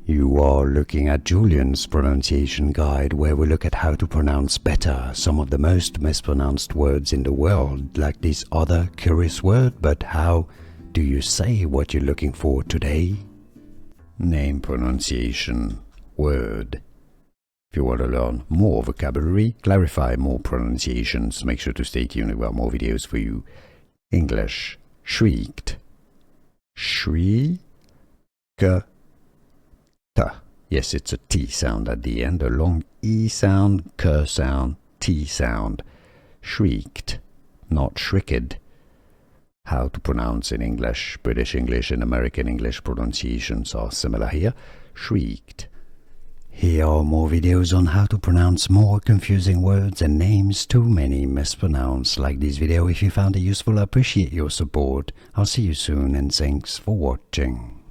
You are looking at Julian's pronunciation guide, where we look at how to pronounce better some of the most mispronounced words in the world, like this other curious word. But how do you say what you're looking for today? Name, pronunciation, word. If you want to learn more vocabulary, clarify more pronunciations, make sure to stay tuned. We have more videos for you. English, shrieked. Shrieked. Yes, it's a T sound at the end, a long E sound, K sound, T sound. Shrieked, not shrieked. How to pronounce in English. British English and American English pronunciations are similar here. Shrieked. Here are more videos on how to pronounce more confusing words and names too many mispronounced. Like this video if you found it useful. I appreciate your support. I'll see you soon and thanks for watching.